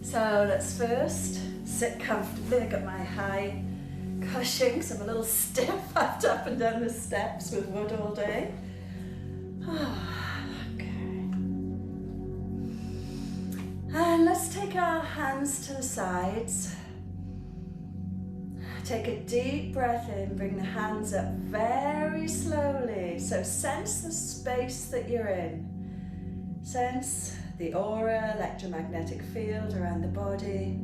So let's first sit comfortably. I've got my high cushion because I'm a little stiff. I've up and down the steps with wood all day. Okay. And let's take our hands to the sides. Take a deep breath in, bring the hands up very slowly. So sense the space that you're in. Sense the aura, electromagnetic field around the body.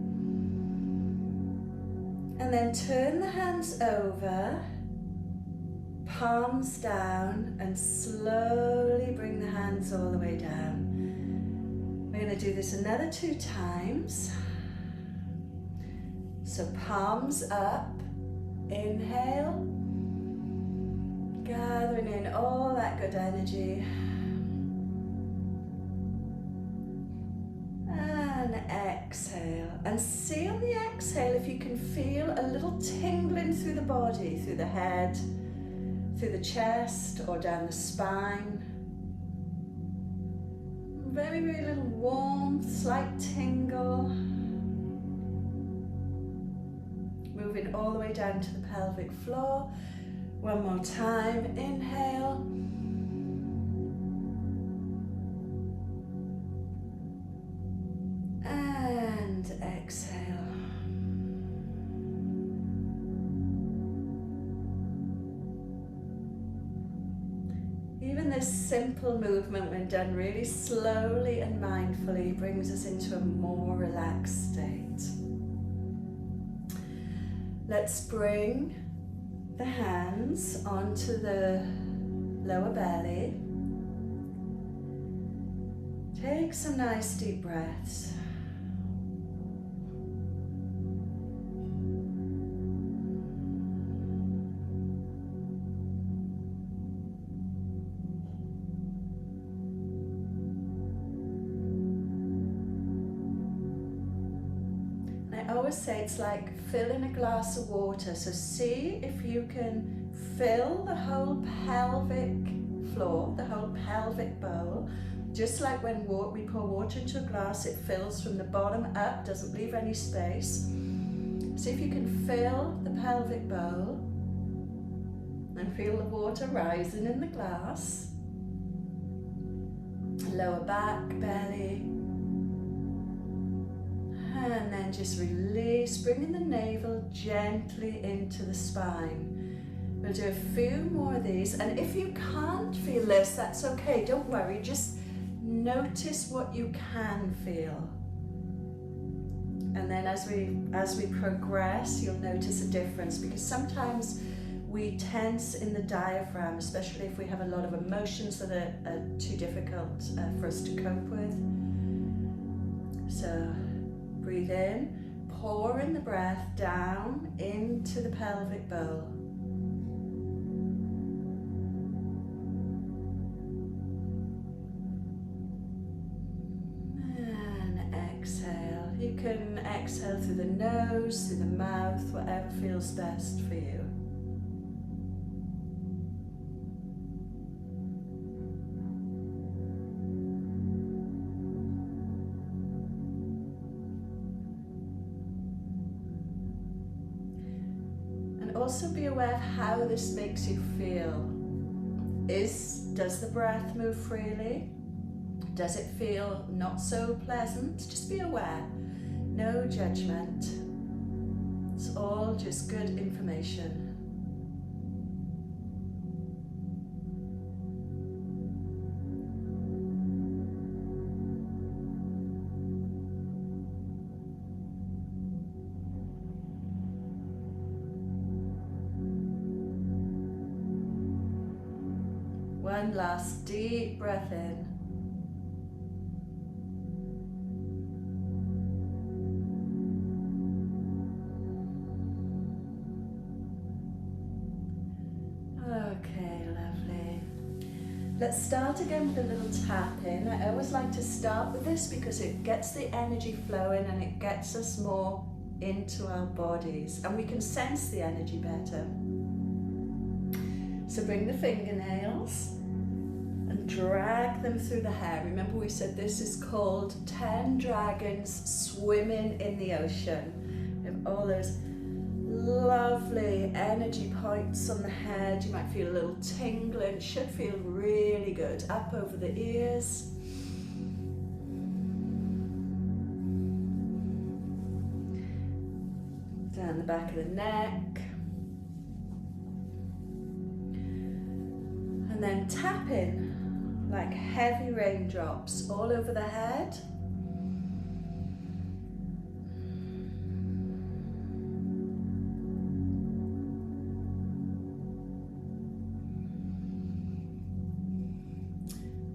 And then turn the hands over, palms down, and slowly bring the hands all the way down. We're going to do this another 2 times. So palms up, inhale, gathering in all that good energy. And exhale. And see on the exhale if you can feel a little tingling through the body, through the head, through the chest or down the spine. Very, very little warmth, slight tingle. Moving all the way down to the pelvic floor. One more time, inhale. And exhale. Even this simple movement, when done really slowly and mindfully, brings us into a more relaxed state. Let's bring the hands onto the lower belly. Take some nice deep breaths. I always say it's like filling a glass of water. So see if you can fill the whole pelvic floor, the whole pelvic bowl. Just like when we pour water into a glass, it fills from the bottom up, doesn't leave any space. See if you can fill the pelvic bowl and feel the water rising in the glass. Lower back, belly. And then just release, bringing the navel gently into the spine. We'll do a few more of these, and if you can't feel this, that's okay, don't worry, just notice what you can feel. And then as we progress, you'll notice a difference, because sometimes we tense in the diaphragm, especially if we have a lot of emotions that are too difficult for us to cope with. So breathe in, pouring the breath down into the pelvic bowl. And exhale. You can exhale through the nose, through the mouth, whatever feels best for you. Also be aware of how this makes you feel. Does the breath move freely? Does it feel not so pleasant? Just be aware. No judgment. It's all just good information. One last deep breath in. Okay, lovely. Let's start again with a little tap in. I always like to start with this because it gets the energy flowing and it gets us more into our bodies, and we can sense the energy better. So bring the fingernails and and drag them through the hair. Remember we said this is called 10 dragons swimming in the ocean. We have all those lovely energy points on the head. You might feel a little tingling. Should feel really good. Up over the ears. Down the back of the neck. And then tapping like heavy raindrops all over the head.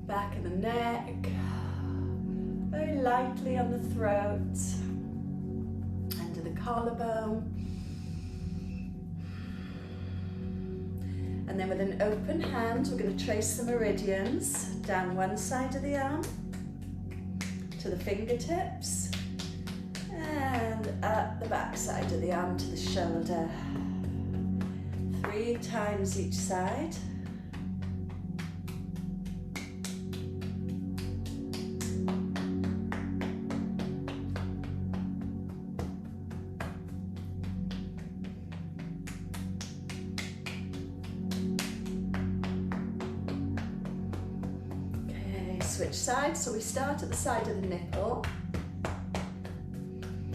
Back of the neck, very lightly on the throat, under the collarbone. And then with an open hand, we're going to trace the meridians down one side of the arm to the fingertips and up the back side of the arm to the shoulder. 3 times each side. Switch sides, so we start at the side of the nipple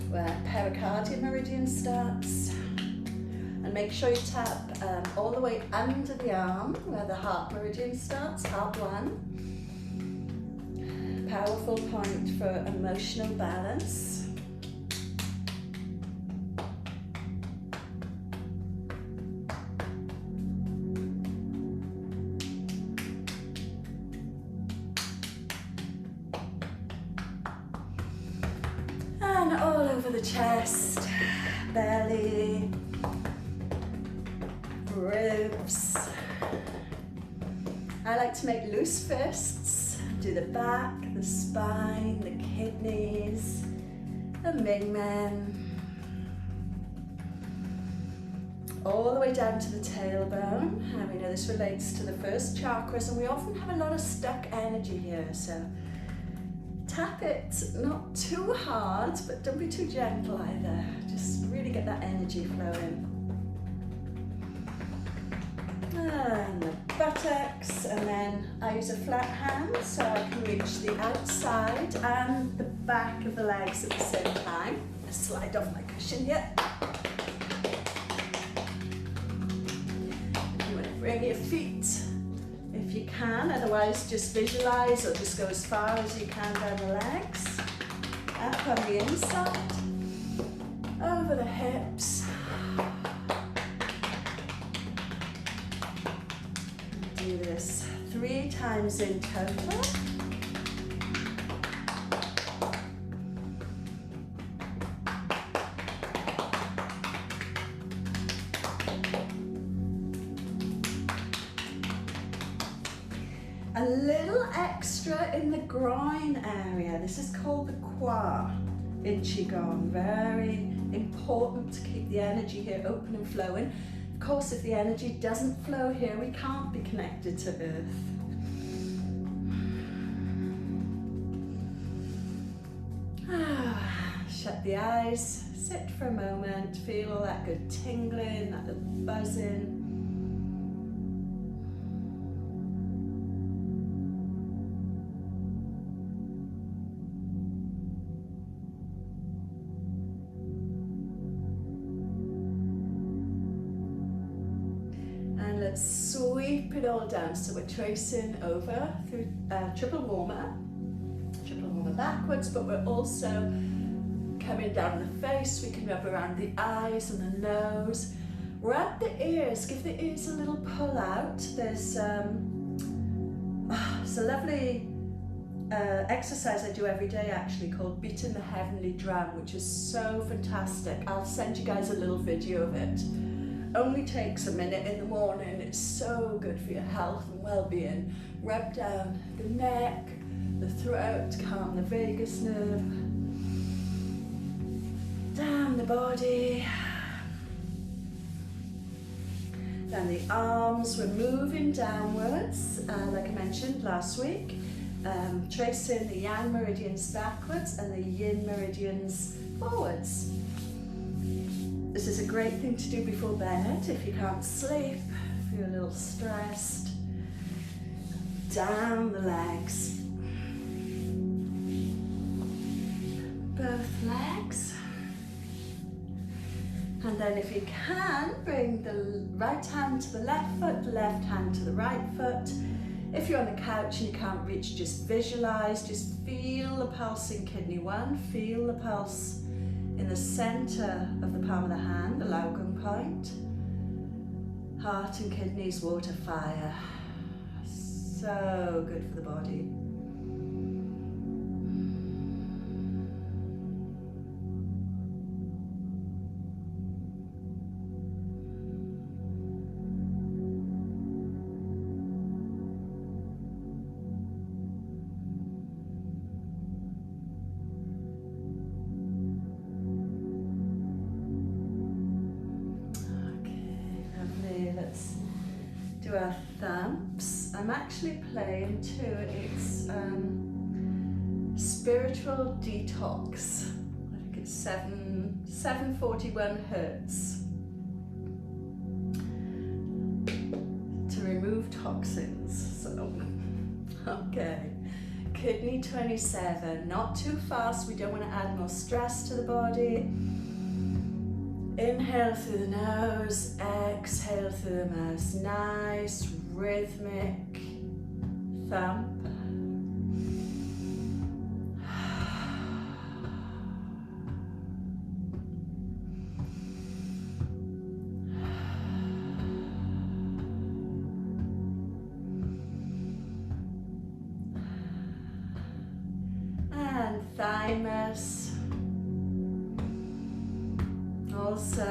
where pericardial meridian starts, and make sure you tap all the way under the arm where the heart meridian starts, heart 1. Powerful point for emotional balance. All over the chest, belly, ribs. I like to make loose fists. Do the back, the spine, the kidneys, the mingmen. All the way down to the tailbone. And we know this relates to the first chakras, and we often have a lot of stuck energy here, so tap it, not too hard, but don't be too gentle either. Just really get that energy flowing. And the buttocks, and then I use a flat hand so I can reach the outside and the back of the legs at the same time. I slide off my cushion here. You want to bring your feet if you can, otherwise just visualize or just go as far as you can down the legs, up on the inside, over the hips. Do this 3 times in total. A little extra in the groin area. This is called the qua in Qigong. Very important to keep the energy here open and flowing. Of course, if the energy doesn't flow here, we can't be connected to Earth. Shut the eyes, sit for a moment, feel all that good tingling, that little buzzing. Sweep it all down. So we're tracing over through triple warmer backwards, but we're also coming down the face. We can rub around the eyes and the nose. Rub the ears, give the ears a little pull out. There's it's a lovely exercise I do every day actually called beating the heavenly drum, which is so fantastic. I'll send you guys a little video of it. Only takes a minute in the morning. It's so good for your health and well-being. Rub down the neck, the throat, calm the vagus nerve, down the body. Then the arms, we're moving downwards, like I mentioned last week, tracing the yang meridians backwards and the yin meridians forwards. This is a great thing to do before bed if you can't sleep, if you're a little stressed. Down the legs. Both legs. And then if you can, bring the right hand to the left hand to the right foot. If you're on the couch and you can't reach, just visualize, just feel the pulsing kidney 1, feel the pulse in the center of the palm of the hand, the Laogun point. Heart and kidneys, water, fire. So good for the body. Our thumps. I'm actually playing to its spiritual detox. I think it's 741 hertz to remove toxins. So, okay. Kidney 27, not too fast. We don't want to add more stress to the body. Inhale through the nose, exhale through the mouth. Nice, rhythmic thump. And thymus. Also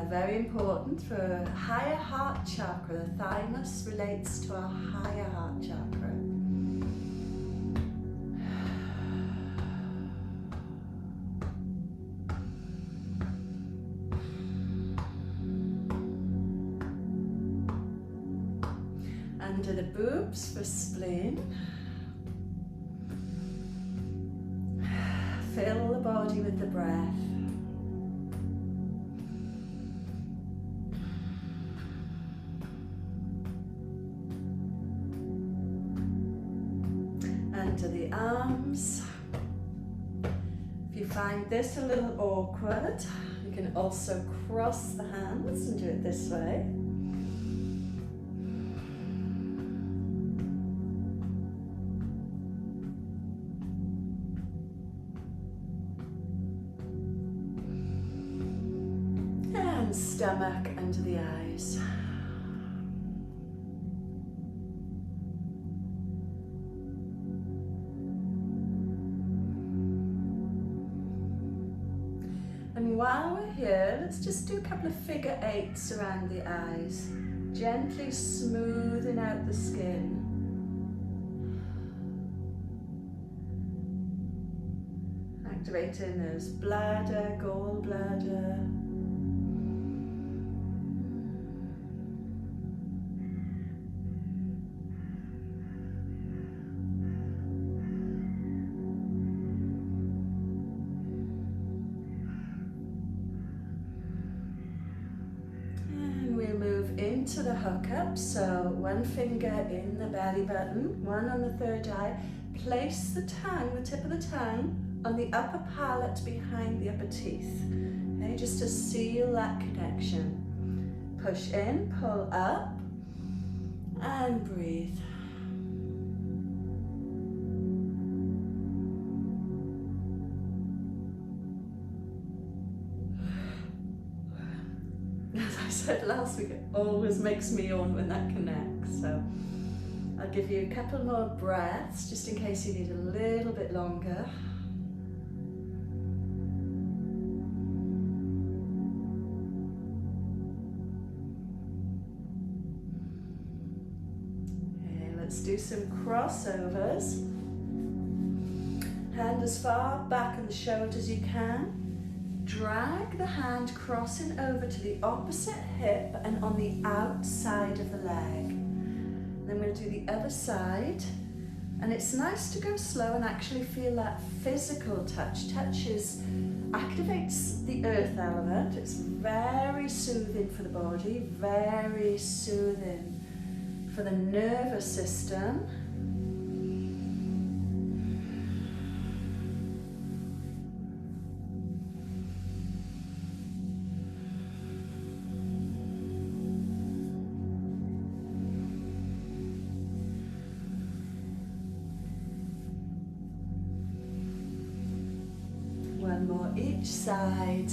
very important for higher heart chakra. The thymus relates to our higher heart chakra. Under the boobs for spleen. Fill the body with the breath. Under the arms. If you find this a little awkward, you can also cross the hands and do it this way. And stomach under the eyes. And while we're here, let's just do a couple of figure 8s around the eyes, gently smoothing out the skin. Activating those bladder, gallbladder. Into the hookup, so one finger in the belly button, one on the third eye. Place the tongue, the tip of the tongue, on the upper palate behind the upper teeth. Okay, just to seal that connection. Push in, pull up, and breathe. As I said last week, it always makes me yawn when that connects. So I'll give you a couple more breaths just in case you need a little bit longer. Okay, let's do some crossovers. Hand as far back on the shoulders as you can. drag the hand crossing over to the opposite hip and on the outside of the leg. Then we'll do the other side. And it's nice to go slow and actually feel that physical touch. Activates the earth element. It's very soothing for the body, very soothing for the nervous system. One more each side.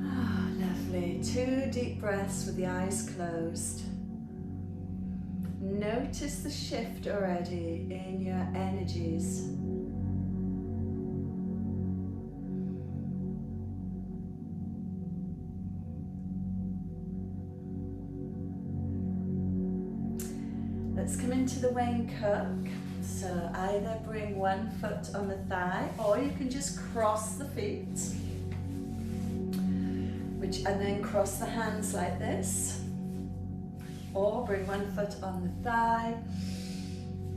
Ah, lovely. 2 deep breaths with the eyes closed. Notice the shift already in your energies. Let's come into the Wayne Cook. So either bring one foot on the thigh, or you can just cross the feet, and then cross the hands like this. Or bring one foot on the thigh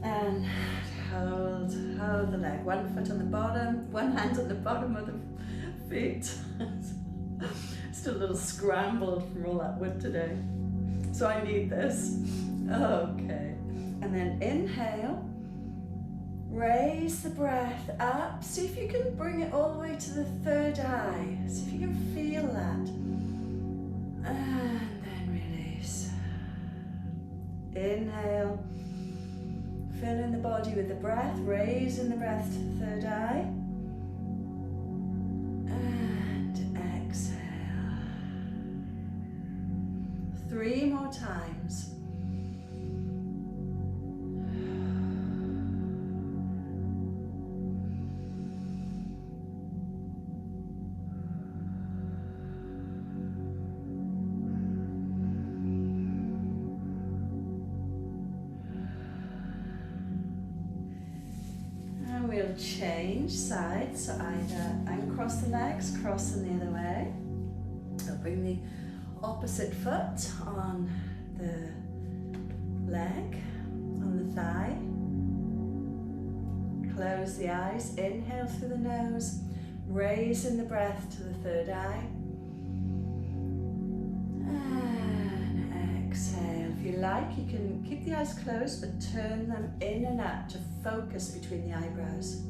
and hold the leg. One foot on the bottom, one hand on the bottom of the feet. Still a little scrambled from all that wood today. So I need this. Okay. And then inhale, raise the breath up. See if you can bring it all the way to the third eye. See if you can feel that. And then release. Inhale, filling the body with the breath, raising the breath to the third eye. And exhale. 3 more times. We'll change sides, so either uncross the legs, cross them the other way. I'll bring the opposite foot on the leg, on the thigh. Close the eyes, inhale through the nose, raising the breath to the third eye. And exhale. If you like, you can keep the eyes closed, but turn them in and out to focus between the eyebrows.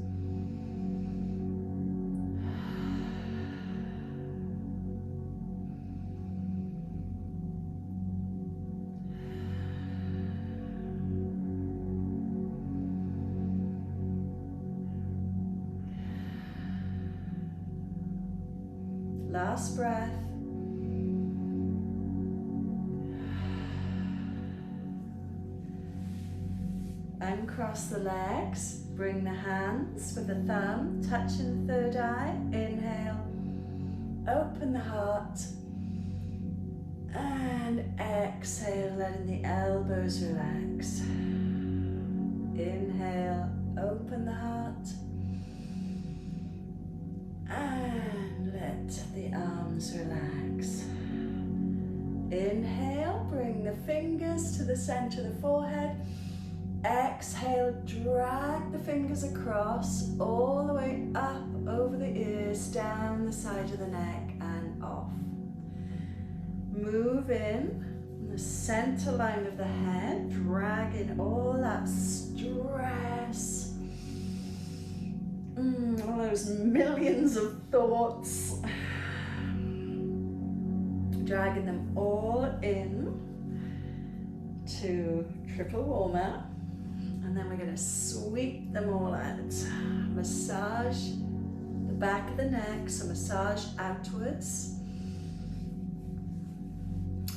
Last breath. Uncross the legs, bring the hands with the thumb touching the third eye. Inhale, open the heart, and exhale, letting the elbows relax. Inhale, open the heart, and let the arms relax. Inhale, bring the fingers to the center of the forehead. Exhale, drag the fingers across, all the way up over the ears, down the side of the neck and off. Move in the center line of the head, dragging all that stress, all those millions of thoughts, dragging them all in to triple warm-up. And then we're going to sweep them all out. Massage the back of the neck, so massage outwards.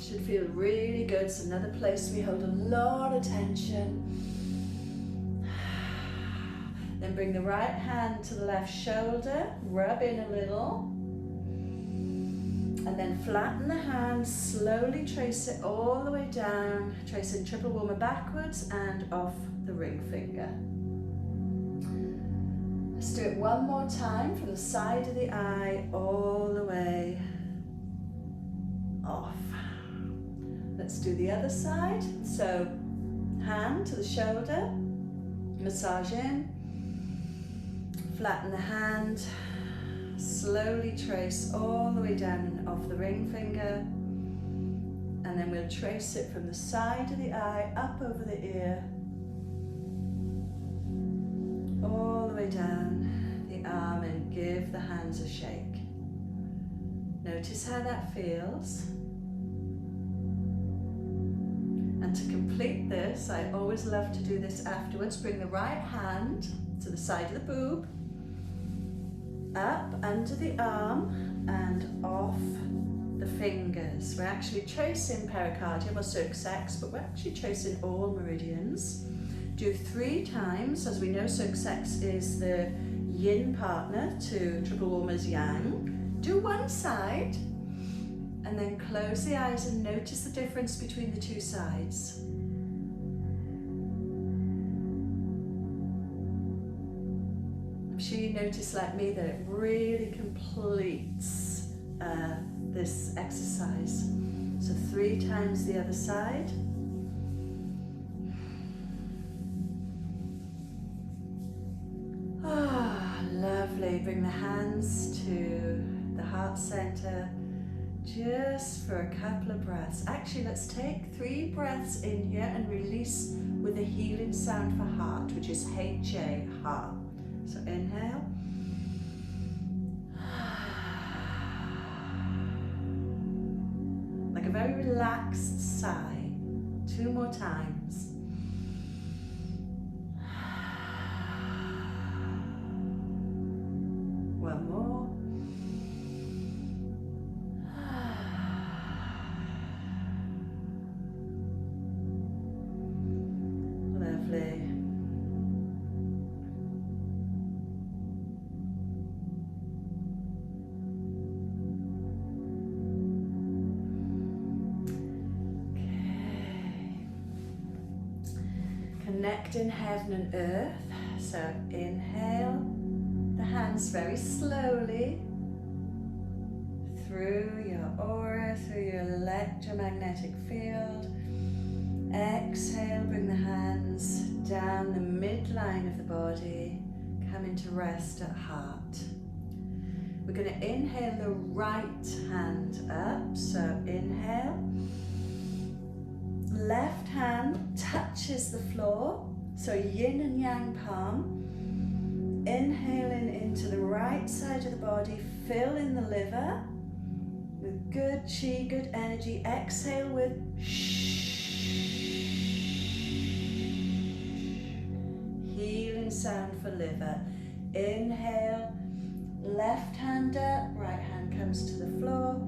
Should feel really good. It's another place we hold a lot of tension. Then bring the right hand to the left shoulder, rub in a little. And then flatten the hands, slowly trace it all the way down, tracing triple warmer backwards and off the ring finger. Let's do it one more time from the side of the eye all the way off. Let's do the other side. So hand to the shoulder, massage in, flatten the hand, slowly trace all the way down and off the ring finger, and then we'll trace it from the side of the eye up over the ear, all the way down the arm, and give the hands a shake. Notice how that feels. And to complete this, I always love to do this afterwards. Bring the right hand to the side of the boob, up under the arm and off the fingers. We're actually tracing pericardium or circumflex, but we're actually tracing all meridians. Do 3 times. As we know, circumflex is the yin partner to triple warmer's yang. Do one side and then close the eyes and notice the difference between the 2 sides. I'm sure you notice, like me, that it really completes this exercise. So 3 times the other side. Ah, lovely. Bring the hands to the heart center just for a couple of breaths. Actually, let's take 3 breaths in here and release with a healing sound for heart, which is HA, heart. So inhale. Like a very relaxed sigh. 2 more times. One more. Lovely. Connecting heaven and earth. So inhale the hands very slowly through your aura, through your electromagnetic field. Exhale, bring the hands down the midline of the body, coming to rest at heart. We're going to inhale the right hand up. So inhale. Left hand touches the floor, so yin and yang palm. Inhaling into the right side of the body, fill in the liver with good chi, good energy. Exhale with healing sound for liver. Inhale, left hand up, right hand comes to the floor.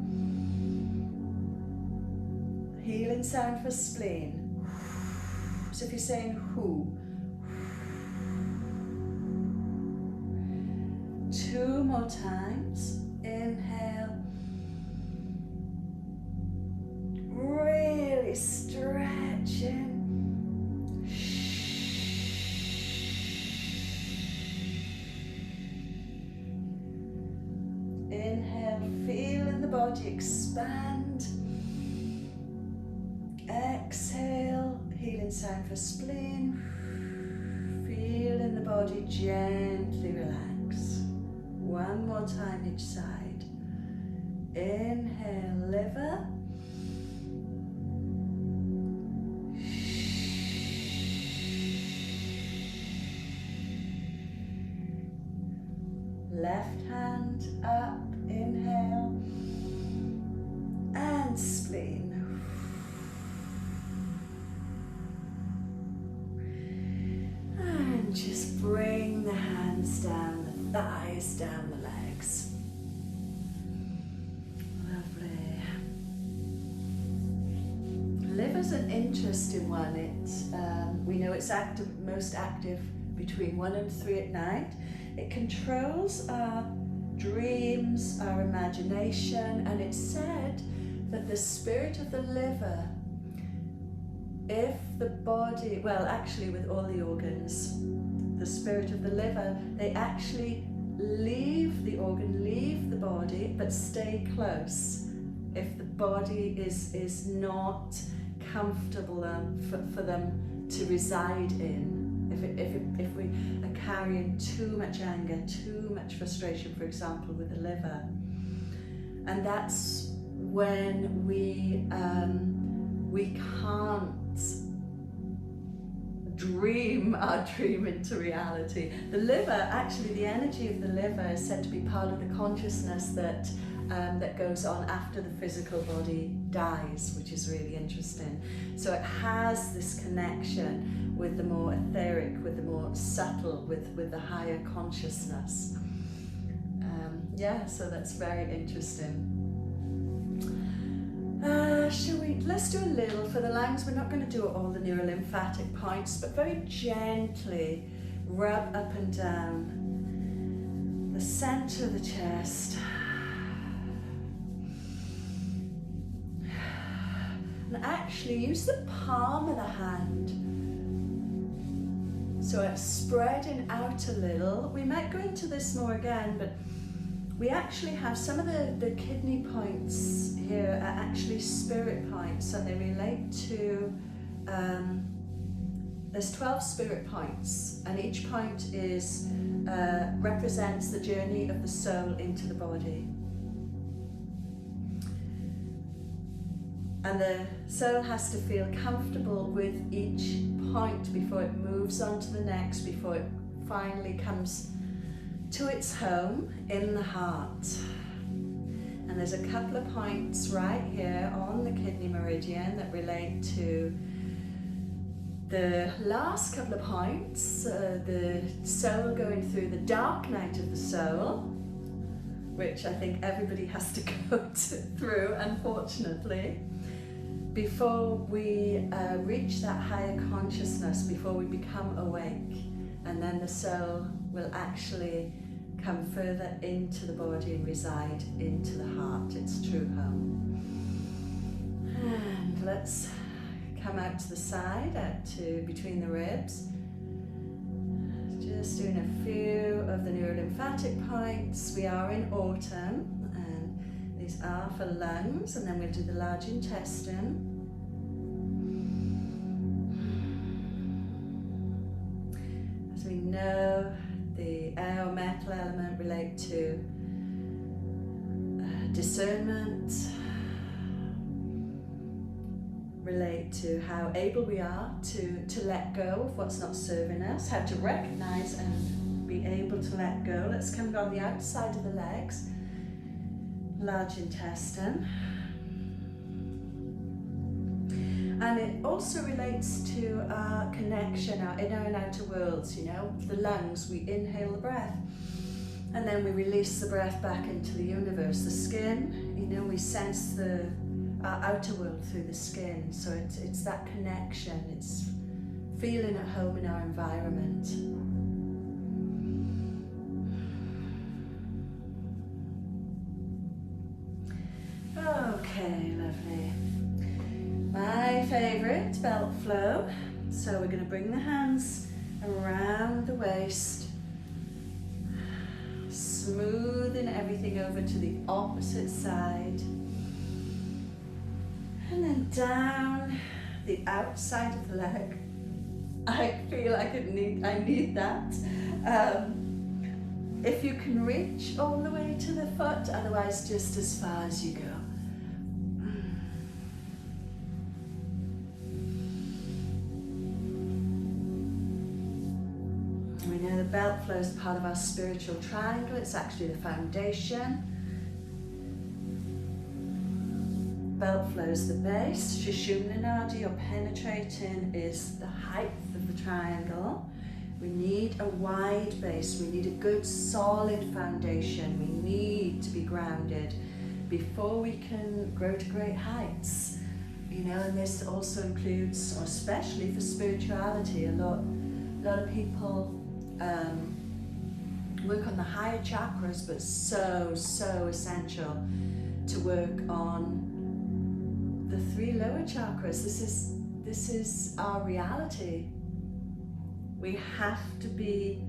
Healing sound for spleen. So if you're saying who. 2 more times. Inhale. Really stretching. Inhale, feeling the body expand. Exhale, healing sound for spleen. Feeling the body gently relax. 1 more time each side. Inhale, liver. Left hand up, inhale. And spleen. And just bring the hands down, the thighs down the legs. Lovely. Liver's an interesting one. We know it's most active between 1 and 3 at night. It controls our dreams, our imagination, and it's said that the spirit of the liver, if the body, well actually with all the organs, the spirit of the liver, they actually leave the organ, leave the body, but stay close if the body is not comfortable for them to reside in. If we are carrying too much anger, too much frustration, for example, with the liver, and that's when we can't dream our dream into reality. The liver, actually the energy of the liver is said to be part of the consciousness that goes on after the physical body dies, which is really interesting. So it has this connection with the more etheric, with the more subtle, with the higher consciousness. Yeah, so that's very interesting. Let's do a little for the lungs. We're not going to do all the neurolymphatic points, but very gently rub up and down the center of the chest. And actually use the palm of the hand. So it's spreading out a little. We might go into this more again, but we actually have some of the kidney points here are actually spirit points, and they relate to, there's 12 spirit points, and each point is represents the journey of the soul into the body. And the soul has to feel comfortable with each point before it moves on to the next, before it finally comes to its home in the heart. And there's a couple of points right here on the kidney meridian that relate to the last couple of points, the soul going through the dark night of the soul, which I think everybody has to go through, unfortunately, before we reach that higher consciousness, before we become awake. And then the soul will actually come further into the body and reside into the heart, its true home. And let's come out to the side, out to between the ribs. Just doing a few of the neurolymphatic points. We are in autumn, and these are for lungs, and then we'll do the large intestine. As we know, the air or metal element relate to discernment, relate to how able we are to let go of what's not serving us, how to recognize and be able to let go. Let's come on the outside of the legs, large intestine. And it also relates to our connection, our inner and outer worlds, you know. The lungs, we inhale the breath, and then we release the breath back into the universe. The skin, you know, we sense our outer world through the skin. So it's that connection, it's feeling at home in our environment. Okay, lovely. My favorite, belt flow. So we're going to bring the hands around the waist, smoothing everything over to the opposite side, and then down the outside of the leg. I feel like I need that. If you can reach all the way to the foot, otherwise just as far as you go. The belt flow is part of our spiritual triangle. It's actually the foundation. Belt flow is the base. Sushumna Nadi, or penetrating, is the height of the triangle. We need a wide base. We need a good solid foundation. We need to be grounded before we can grow to great heights. You know, and this also includes, or especially for spirituality, a lot of people work on the higher chakras, but so essential to work on the 3 lower chakras. This is our reality. We have to be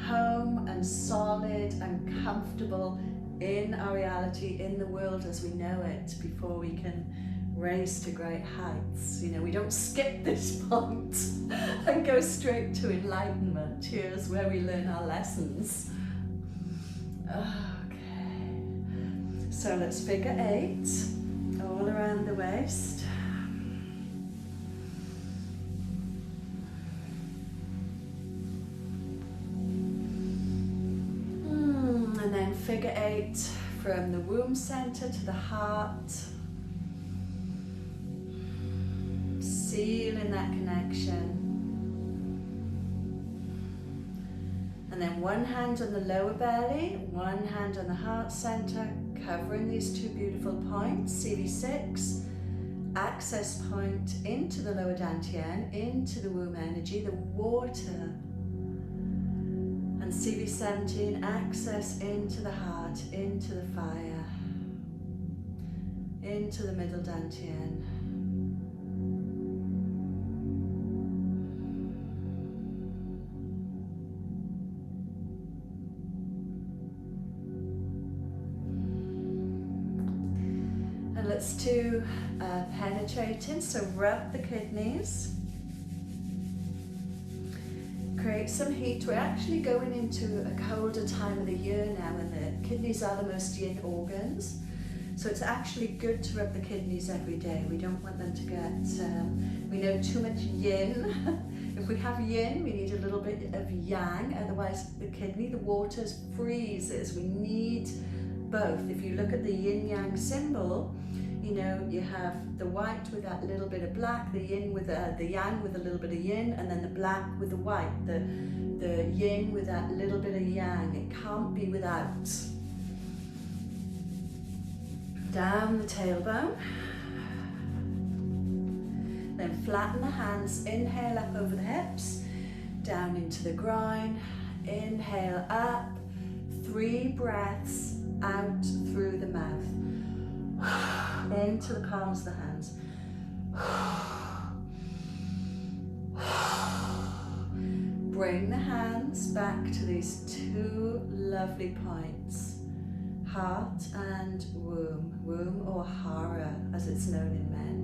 home and solid and comfortable in our reality, in the world as we know it, before we can raise to great heights. You know, we don't skip this point and go straight to enlightenment. Here's where we learn our lessons. Okay, so let's figure 8 all around the waist. And then figure 8 from the womb center to the heart. Sealing that connection. And then one hand on the lower belly, one hand on the heart center, covering these 2 beautiful points. CV6, access point into the lower dantian, into the womb energy, the water. And CV17, access into the heart, into the fire, into the middle dantian. And let's do penetrating, so rub the kidneys. Create some heat. We're actually going into a colder time of the year now, and the kidneys are the most yin organs. So it's actually good to rub the kidneys every day. We don't want them to get, we know too much yin. If we have yin, we need a little bit of yang, otherwise the kidney, the water freezes. We need both. If you look at the yin-yang symbol, you know, you have the white with that little bit of black, the yin with the yang with a little bit of yin, and then the black with the white, the yin with that little bit of yang. It can't be without. Down the tailbone. Then flatten the hands, inhale up over the hips, down into the groin, inhale up, 3 breaths out through the mouth. Into the palms of the hands. Bring the hands back to these 2 lovely points, heart and womb, womb or hara as it's known in men.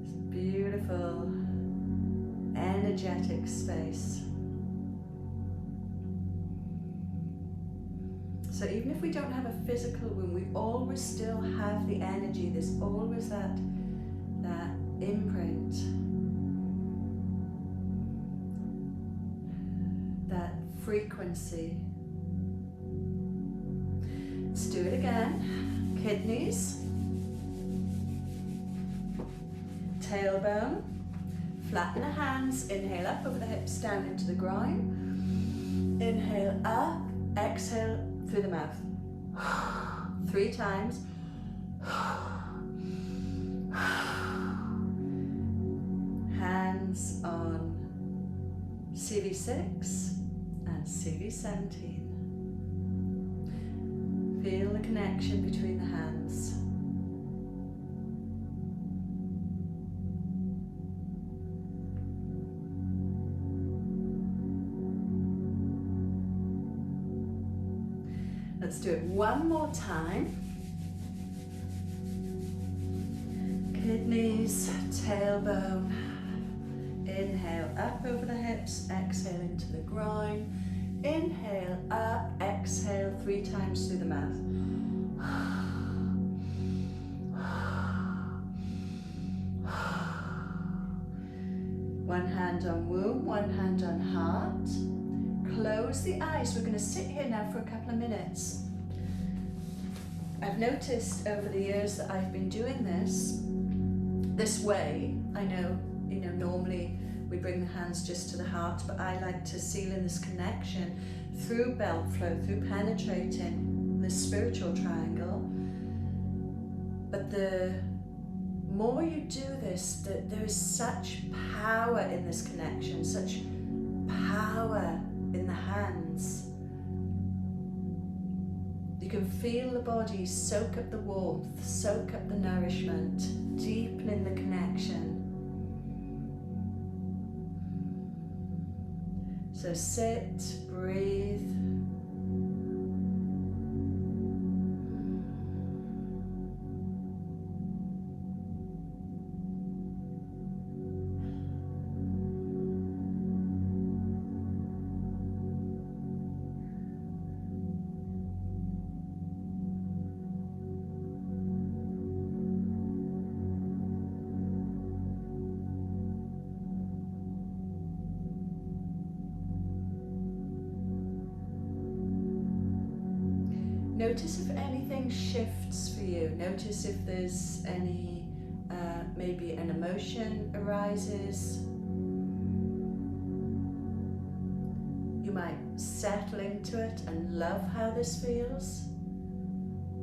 It's beautiful, energetic space. So even if we don't have a physical womb, we always still have the energy. There's always that imprint, that frequency. Let's do it again. Kidneys, tailbone, flatten the hands, inhale up over the hips, down into the groin. Inhale up, exhale through the mouth. 3 times. Hands on CV6 and CV17. Feel the connection between the hands. Let's do it one more time. Kidneys, tailbone. Inhale up over the hips, exhale into the groin. Inhale up, exhale 3 times through the mouth. One hand on womb, one hand on heart. Close the eyes. We're going to sit here now for a couple of minutes. I've noticed over the years that I've been doing this way. I know, you know, normally we bring the hands just to the heart, but I like to seal in this connection through belt flow, through penetrating this spiritual triangle. But the more you do this, that there is such power in this connection, such power in the hands. You can feel the body soak up the warmth, soak up the nourishment, deepening the connection. So sit, breathe. Notice if anything shifts for you. Notice if there's any, maybe an emotion arises. You might settle into it and love how this feels.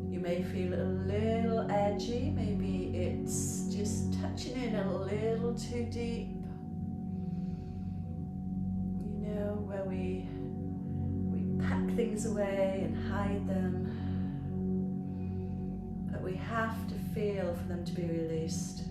You may feel a little edgy. Maybe it's just touching in a little too deep. You know, where we pack things away and hide them, but we have to feel for them to be released.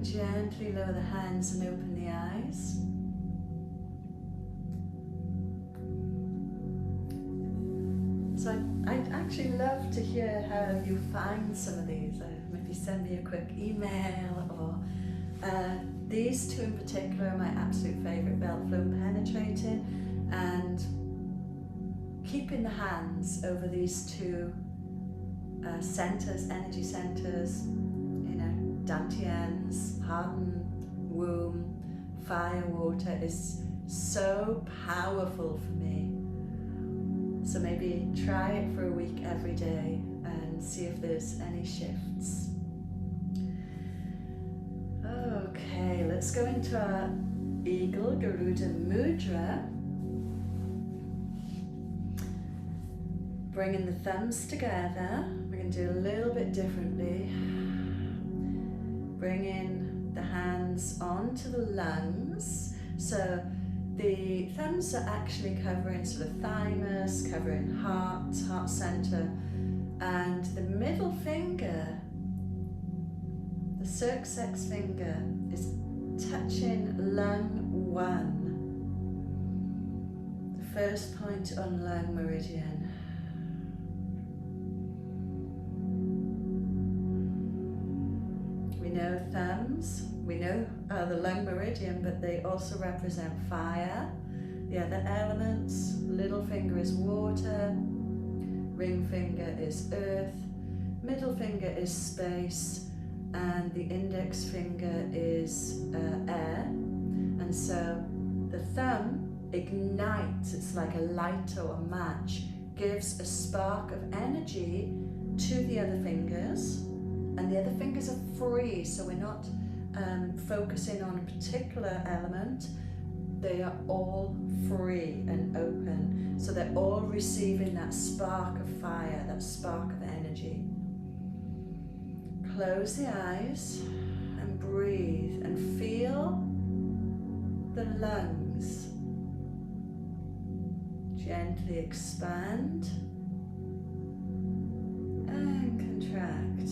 Gently lower the hands and open the eyes. So I'd actually love to hear how you find some of these. Maybe send me a quick email, or these two in particular are my absolute favourite, belt flow penetrating, and keeping the hands over these two centres, energy centres, dantians, heart and womb, fire, water is so powerful for me. So maybe try it for a week every day and see if there's any shifts. Okay, let's go into our Eagle Garuda Mudra. Bringing the thumbs together, we're going to do a little bit differently. Bringing the hands onto the lungs. So the thumbs are actually covering sort of thymus, covering heart center, and the middle finger, the circumflex finger, is touching lung 1, the first point on lung meridian. We know thumbs, we know the lung meridian, but they also represent fire. The other elements, little finger is water, ring finger is earth, middle finger is space, and the index finger is air. And so the thumb ignites, it's like a lighter or a match, gives a spark of energy to the other fingers. And the other fingers are free, so we're not focusing on a particular element. They are all free and open. So they're all receiving that spark of fire, that spark of energy. Close the eyes and breathe and feel the lungs gently expand and contract.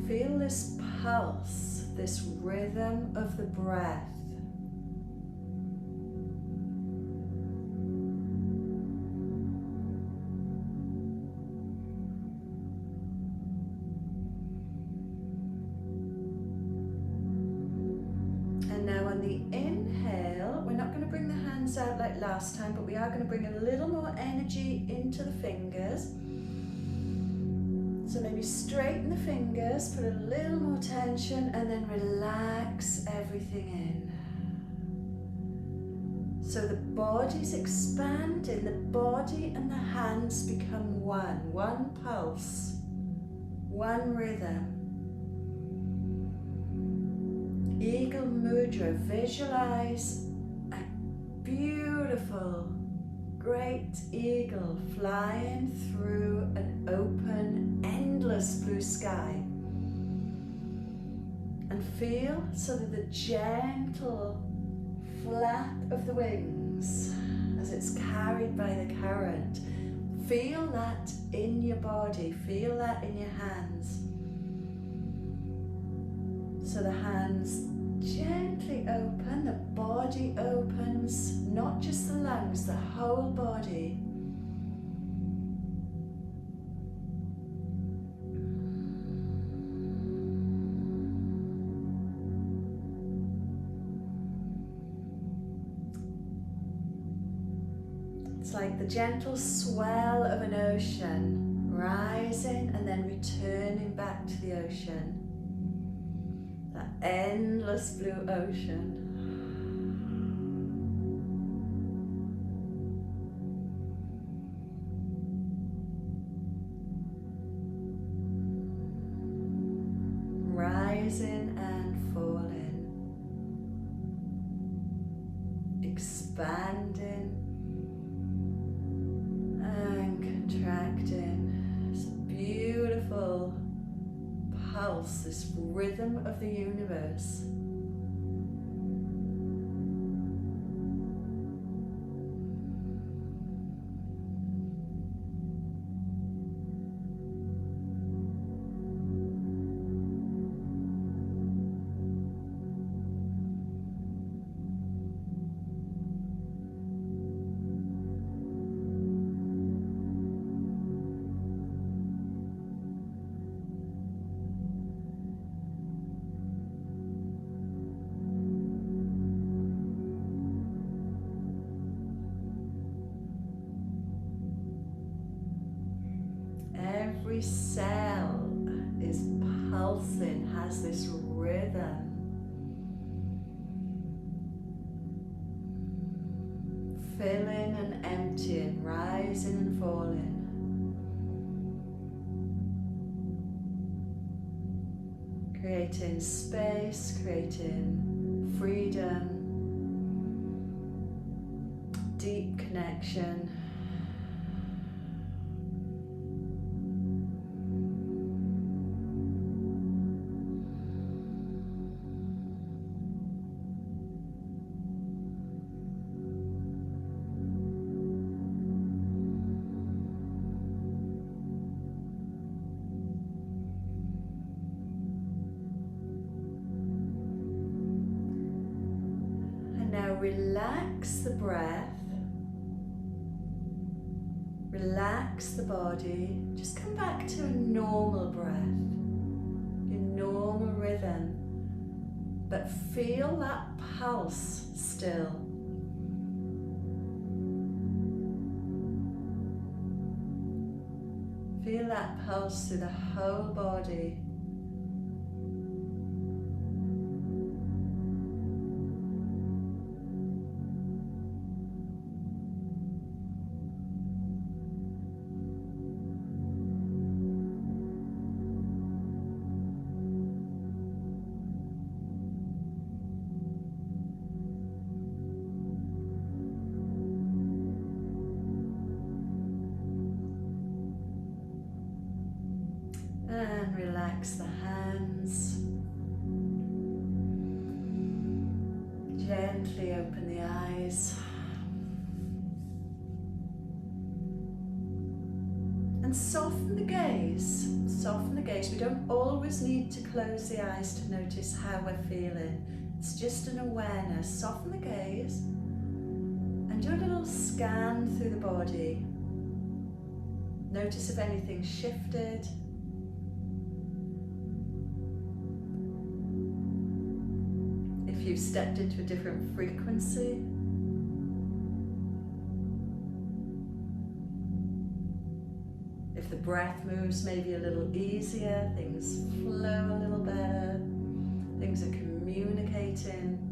Feel this pulse, this rhythm of the breath And now on the inhale, we're not going to bring the hands out like last time, but we are going to bring a little more energy into the fingers. So maybe straighten the fingers, put a little more tension, and then relax everything in. So the body's expanding, the body and the hands become one pulse, one rhythm. Eagle Mudra, visualize a beautiful, great eagle flying through an open, endless blue sky. And feel sort of the gentle flap of the wings as it's carried by the current. Feel that in your body, feel that in your hands. So the hands gently open, the body opens, not just the lungs, the whole body. It's like the gentle swell of an ocean, rising and then returning back to the ocean. That endless blue ocean. Rising and falling. Expanding and contracting. This beautiful pulse, this rhythm of the universe. Every cell is pulsing, has this rhythm. Filling and emptying, rising and falling. Creating space, creating freedom, deep connection. Relax the breath, relax the body, just come back to a normal breath, your normal rhythm, but feel that pulse still. Feel that pulse through the whole body. And relax the hands. Gently open the eyes. And soften the gaze. Soften the gaze. We don't always need to close the eyes to notice how we're feeling. It's just an awareness. Soften the gaze. And do a little scan through the body. Notice if anything's shifted. If if you've stepped into a different frequency. If the breath moves maybe a little easier, things flow a little better, things are communicating.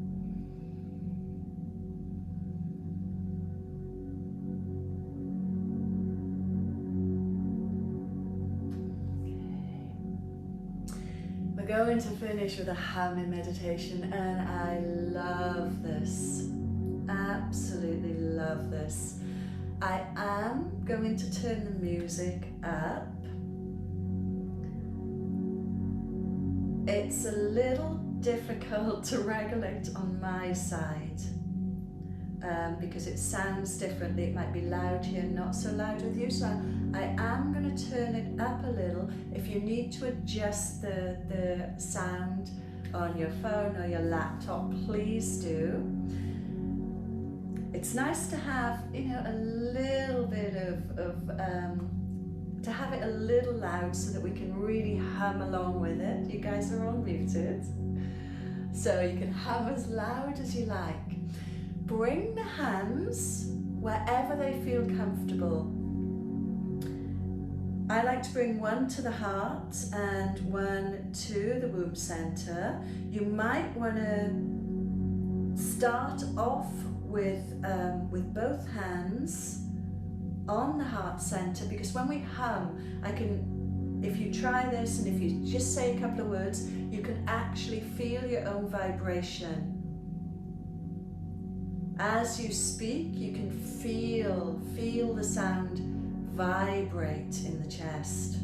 We're going to finish with a humming meditation, and I love this. Absolutely love this. I am going to turn the music up. It's a little difficult to regulate on my side because it sounds differently. It might be loud here, not so loud with you. So I am going to turn it up a little. If you need to adjust the sound on your phone or your laptop, please do. It's nice to have, you know, a little bit to have it a little loud so that we can really hum along with it. You guys are all muted, so you can hum as loud as you like. Bring the hands wherever they feel comfortable. I like to bring one to the heart and one to the womb center. You might want to start off with both hands on the heart center, because when we hum, if you try this and if you just say a couple of words, you can actually feel your own vibration. As you speak, you can feel the sound vibrate in the chest.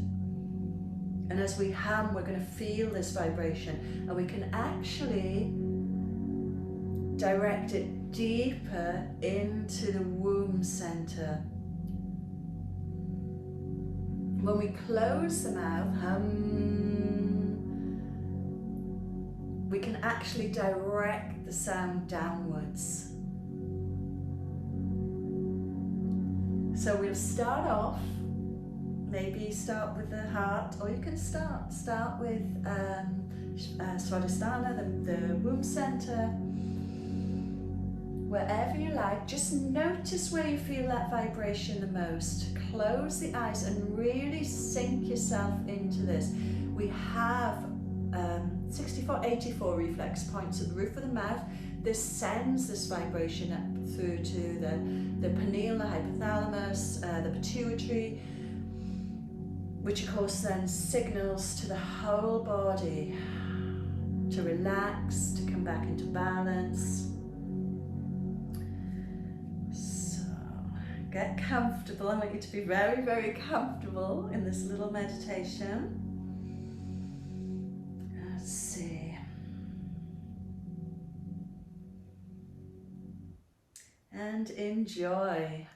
And as we hum, we're going to feel this vibration, and we can actually direct it deeper into the womb center. When we close the mouth, we can actually direct the sound downwards. So we'll start off, maybe start with the heart, or you can start with Swadhisthana, the womb center. Wherever you like, just notice where you feel that vibration the most. Close the eyes and really sink yourself into this. We have 84 reflex points at the roof of the mouth. This sends this vibration up through to the pineal, the hypothalamus, the pituitary, which of course then signals to the whole body to relax, to come back into balance. Get comfortable. I want you to be very, very comfortable in this little meditation. Let's see. And enjoy.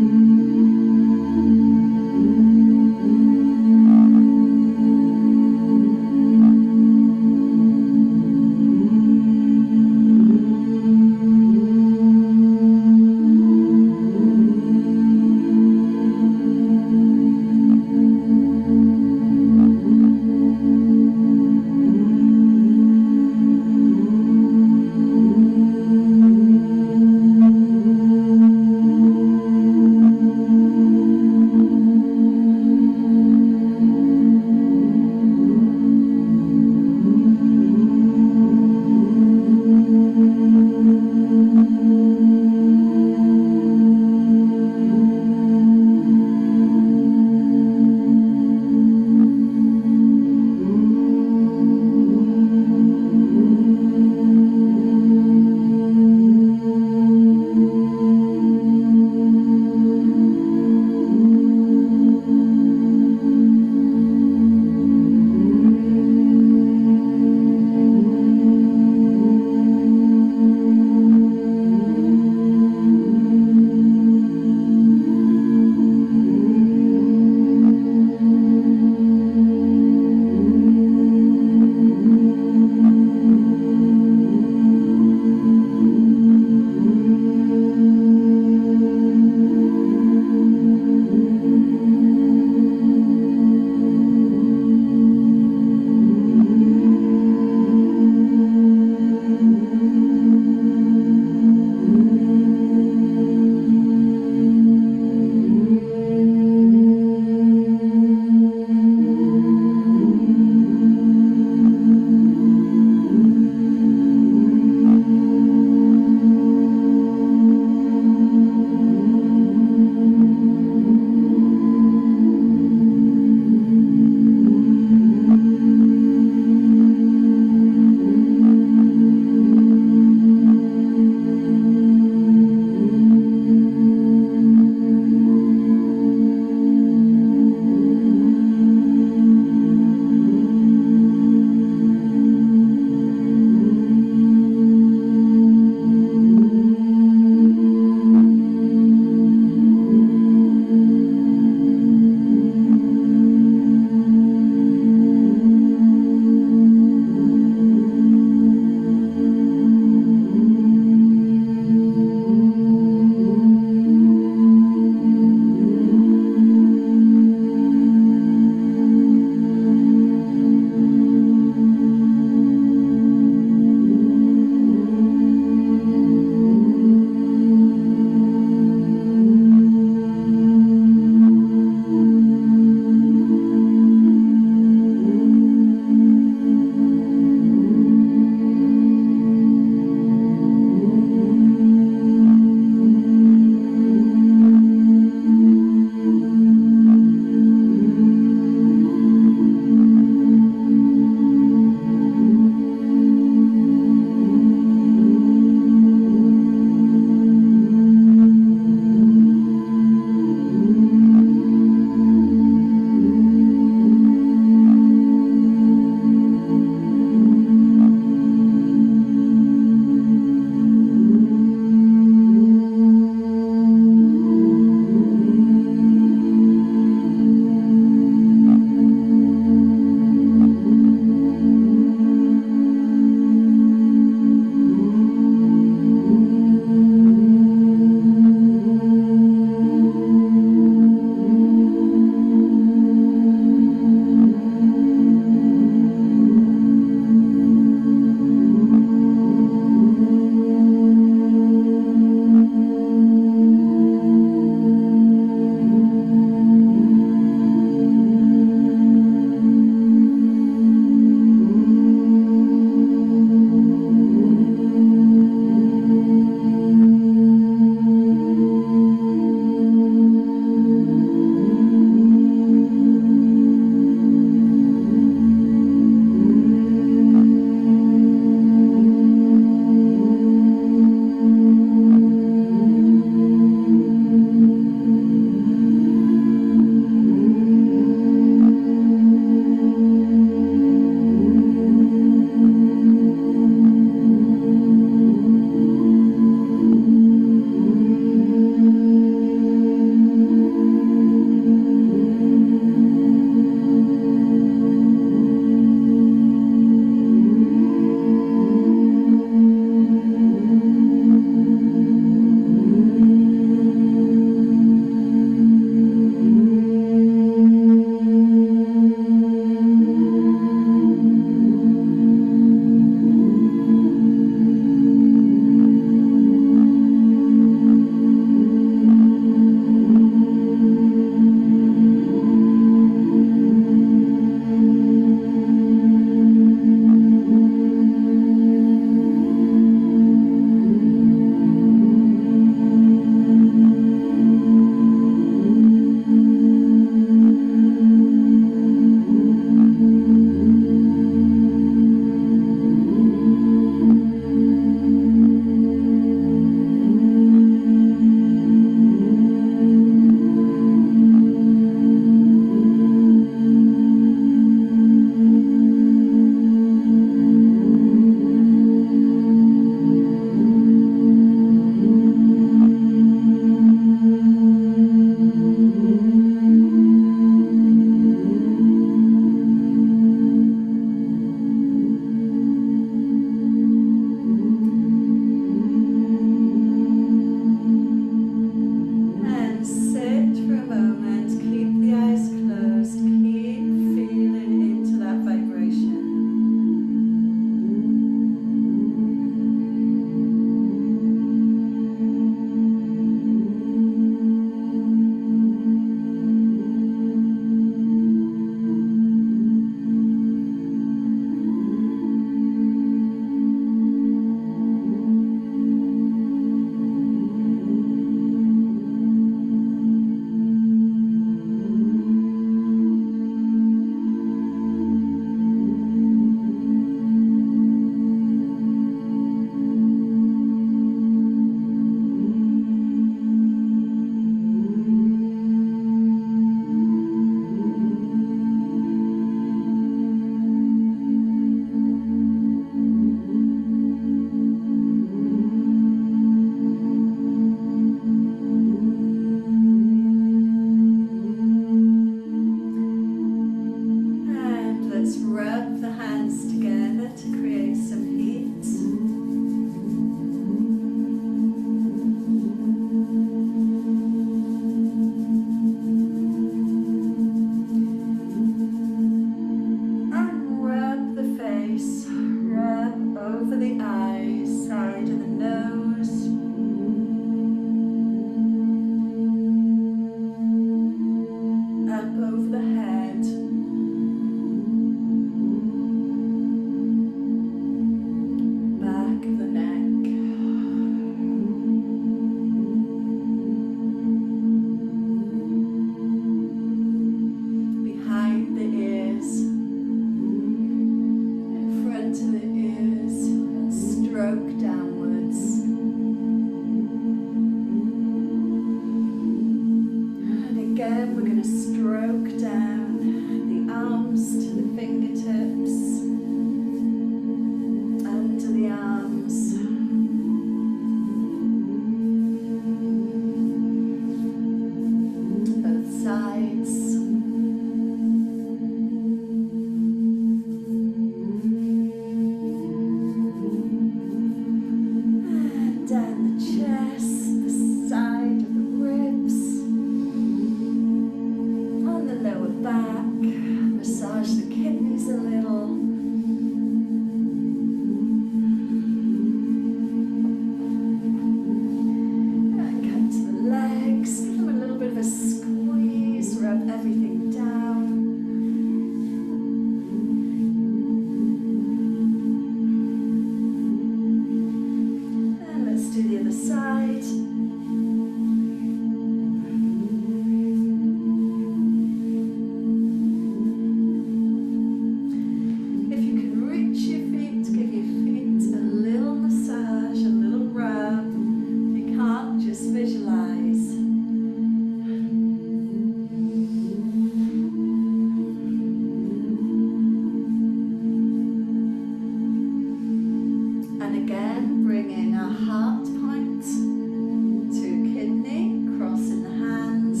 And again, bring in our heart point to kidney, crossing the hands.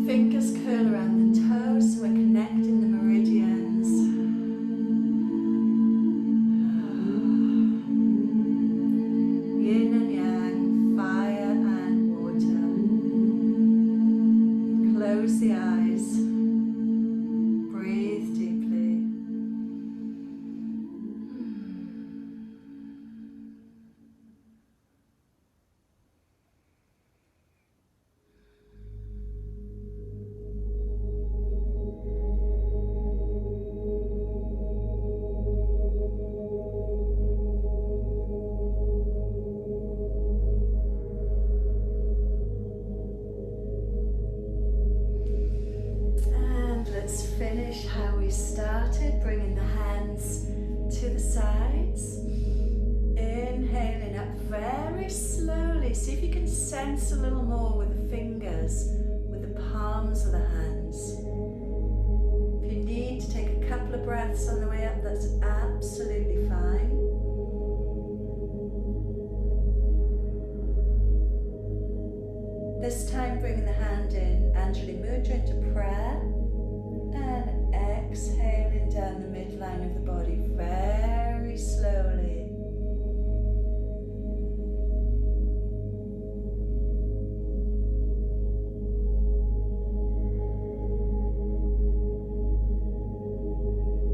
Fingers curl around the toes, so we're connecting the meridians. Yin and yang, fire and water. Close the eyes. Breathe deeply. Let's finish how we started, bringing the hands to the sides. Inhaling up very slowly. See if you can sense a little more with the fingers, with the palms of the hands. If you need to take a couple of breaths on the way up, that's absolutely fine. This time, bringing the hand in, Anjali Mudra into prayer. And exhaling down the midline of the body very slowly.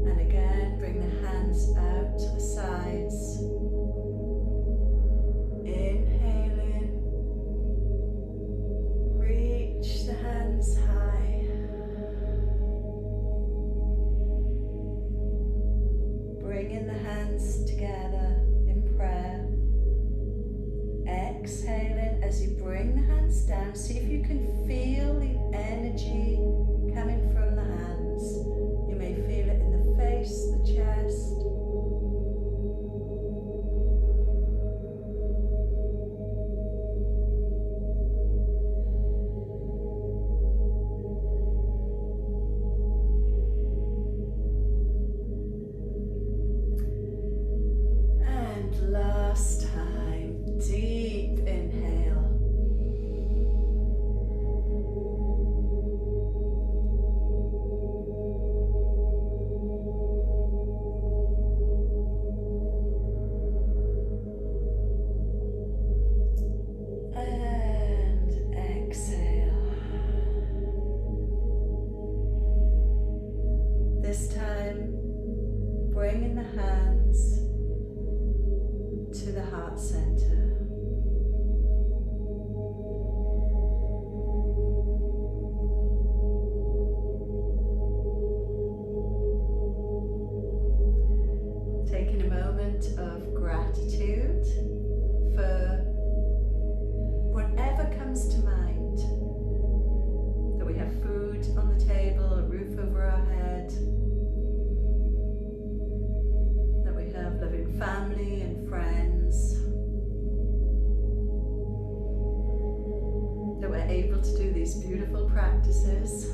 And again, bring the hands out to the sides. Inhaling. Reach the hands high. Bringing the hands together in prayer. Exhaling as you bring the hands down. See if you can feel the energy coming from the hands. You may feel it in the face, the chest. Last time, deep inhale. And exhale. This time, bringing the hands to the heart center. Taking a moment of gratitude for whatever comes to mind. That we have food on the table, a roof over our head, that we have loving family and friends, that we're able to do these beautiful practices,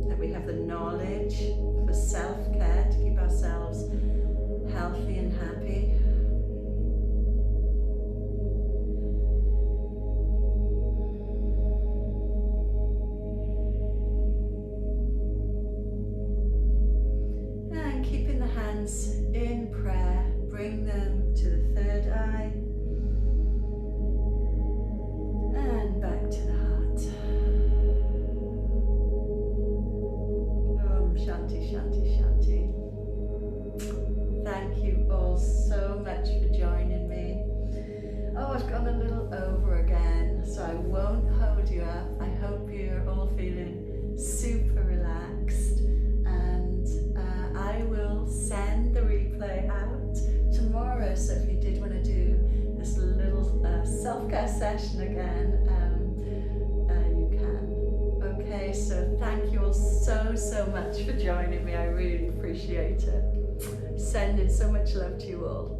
that we have the knowledge for self-care to keep ourselves healthy and happy. And keeping the hands in prayer, bring them to the third eye and back to the heart. Om Shanti, Shanti, Shanti. Thank you all so much for joining me. Oh, I've gone a little over again, so I won't hold you up. I hope you're all feeling super relaxed, and I will send the replay out tomorrow, so if you did want to do this little self-care session again, you can. Okay, so thank you all so much for joining me. I really appreciate it. Sending so much love to you all.